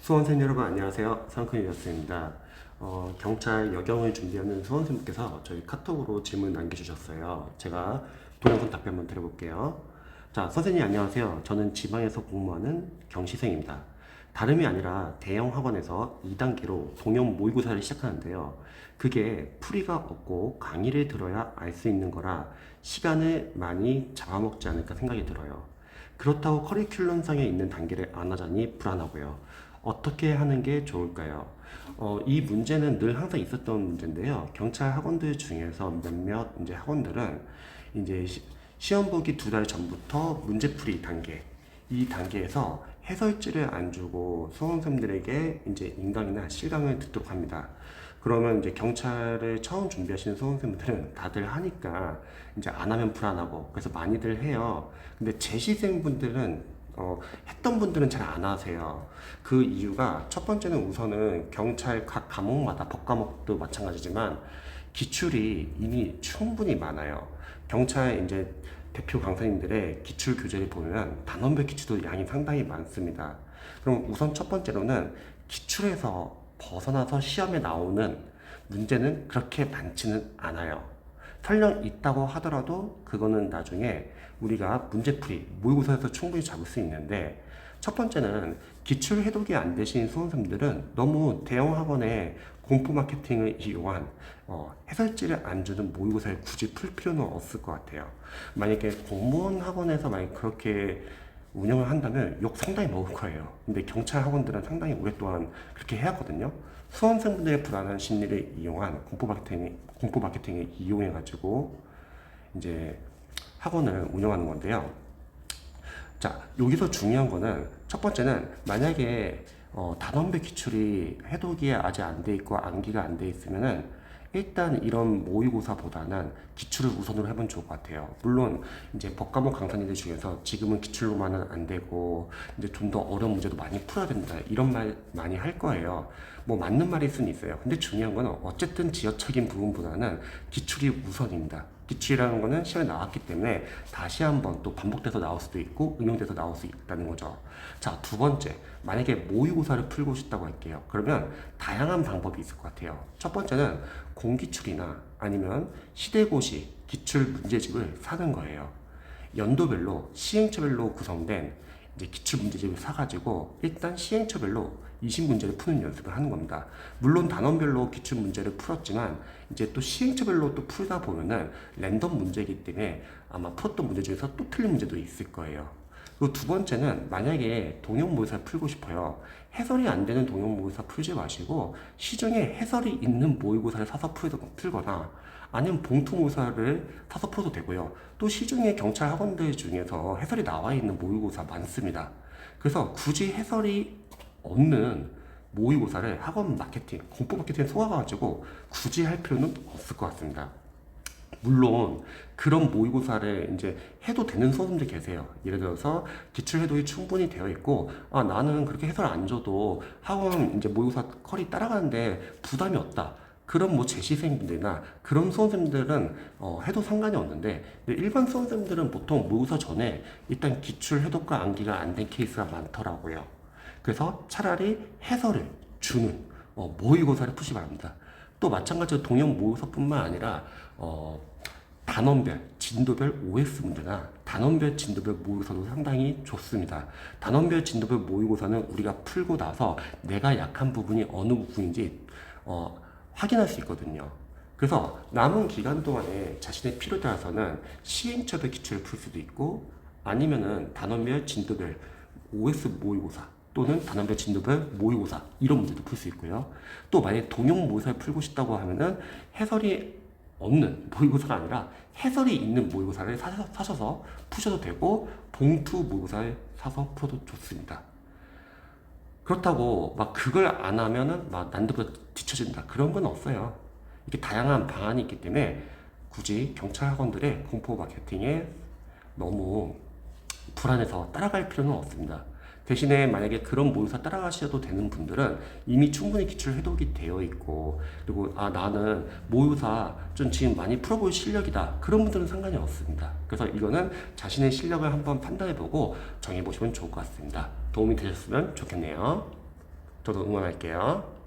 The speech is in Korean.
수험생 여러분 안녕하세요. 상큼이었습니다. 경찰 여경을 준비하는 수험생분께서 저희 카톡으로 질문 남겨주셨어요. 제가 동영상 답변 한번 드려볼게요. 자, 선생님 안녕하세요. 저는 지방에서 공부하는 경시생입니다. 다름이 아니라 대형 학원에서 2단계로 동영 모의고사를 시작하는데요. 그게 풀이가 없고 강의를 들어야 알 수 있는 거라 시간을 많이 잡아먹지 않을까 생각이 들어요. 그렇다고 커리큘럼상에 있는 단계를 안 하자니 불안하고요. 어떻게 하는 게 좋을까요? 이 문제는 늘 항상 있었던 문제인데요. 경찰 학원들 중에서 몇몇 이제 학원들은 이제 시험 보기 2달 전부터 문제풀이 단계, 이 단계에서 해설지를 안 주고 수험생들에게 이제 인강이나 실강을 듣도록 합니다. 그러면 이제 경찰을 처음 준비하시는 수험생들은 다들 하니까 이제 안 하면 불안하고 그래서 많이들 해요. 근데 재시생분들은 했던 분들은 잘 안 하세요. 그 이유가 첫 번째는 우선은 경찰 각 과목마다 법과목도 마찬가지지만 기출이 이미 충분히 많아요. 경찰 이제 대표 강사님들의 기출 교재를 보면 단원별 기출도 양이 상당히 많습니다. 그럼 우선 첫 번째로는 기출에서 벗어나서 시험에 나오는 문제는 그렇게 많지는 않아요. 설령 있다고 하더라도 그거는 나중에 우리가 문제풀이, 모의고사에서 충분히 잡을 수 있는데, 첫 번째는 기출 해독이 안 되신 수험생들은 너무 대형 학원의 공포 마케팅을 이용한 해설지를 안 주는 모의고사를 굳이 풀 필요는 없을 것 같아요. 만약에 공무원 학원에서 만약 그렇게 운영을 한다면 욕 상당히 먹을 거예요. 근데 경찰 학원들은 상당히 오랫동안 그렇게 해왔거든요. 수험생분들의 불안한 심리를 이용한 공포 마케팅을 이용해가지고 이제 학원을 운영하는 건데요. 자, 여기서 중요한 거는 첫 번째는 만약에 단원별 기출이 해독이 아직 안 돼 있고 암기가 안 돼 있으면은 일단 이런 모의고사보다는 기출을 우선으로 해보면 좋을 것 같아요. 물론 이제 법과목 강사님들 중에서 지금은 기출로만은 안 되고 이제 좀 더 어려운 문제도 많이 풀어야 된다 이런 말 많이 할 거예요. 뭐 맞는 말일 수는 있어요. 근데 중요한 건 어쨌든 지역적인 부분보다는 기출이 우선입니다. 기출이라는 거는 시험에 나왔기 때문에 다시 한번 또 반복돼서 나올 수도 있고 응용돼서 나올 수 있다는 거죠. 자, 두 번째, 만약에 모의고사를 풀고 싶다고 할게요. 그러면 다양한 방법이 있을 것 같아요. 첫 번째는 공기출이나 아니면 시대고시 기출 문제집을 사는 거예요. 연도별로 시행처별로 구성된 이제 기출 문제집을 사가지고 일단 시행처별로 20문제를 푸는 연습을 하는 겁니다. 물론 단원별로 기출 문제를 풀었지만 이제 또 시행처별로 또 풀다 보면은 랜덤 문제이기 때문에 아마 풀었던 문제 중에서 또 틀린 문제도 있을 거예요. 그리고 두 번째는 만약에 동영 모의고사를 풀고 싶어요. 해설이 안 되는 동영 모의고사 풀지 마시고 시중에 해설이 있는 모의고사를 사서 풀거나 아니면 봉투 모의고사를 사서 풀어도 되고요. 또 시중에 경찰 학원들 중에서 해설이 나와 있는 모의고사 많습니다. 그래서 굳이 해설이 없는 모의고사를 학원 마케팅, 공포 마케팅에 속아가지고 굳이 할 필요는 없을 것 같습니다. 물론 그런 모의고사를 이제 해도 되는 수험생들 계세요. 예를 들어서 기출 해독이 충분히 되어 있고 나는 그렇게 해설 안 줘도 학원 이제 모의고사 컬이 따라가는데 부담이 없다. 그런 뭐 재시생분들이나 그런 수험생들은 해도 상관이 없는데 일반 수험생들은 보통 모의고사 전에 일단 기출 해독과 암기가 안 된 케이스가 많더라고요. 그래서 차라리 해설을 주는 모의고사를 푸시 바랍니다. 또 마찬가지로 동영 모의고사뿐만 아니라 단원별, 진도별 OS 문제나 단원별, 진도별 모의고사도 상당히 좋습니다. 단원별, 진도별 모의고사는 우리가 풀고 나서 내가 약한 부분이 어느 부분인지 확인할 수 있거든요. 그래서 남은 기간 동안에 자신의 필요에 따라서는 시행처별 기출을 풀 수도 있고 아니면은 단원별, 진도별 OS 모의고사 또는 단원별, 진도별 모의고사 이런 문제도 풀 수 있고요. 또 만약에 동영 모의고사를 풀고 싶다고 하면은 해설이 없는 모의고사가 아니라 해설이 있는 모의고사를 사셔서 푸셔도 되고 봉투 모의고사를 사서 풀어도 좋습니다. 그렇다고 막 그걸 안 하면은 막 난도가 뒤처진다 그런 건 없어요. 이렇게 다양한 방안이 있기 때문에 굳이 경찰 학원들의 공포 마케팅에 너무 불안해서 따라갈 필요는 없습니다. 대신에 만약에 그런 모의고사 따라가셔도 되는 분들은 이미 충분히 기출 해독이 되어 있고 그리고 나는 모의고사 좀 지금 많이 풀어볼 실력이다 그런 분들은 상관이 없습니다. 그래서 이거는 자신의 실력을 한번 판단해보고 정해보시면 좋을 것 같습니다. 도움이 되셨으면 좋겠네요. 저도 응원할게요.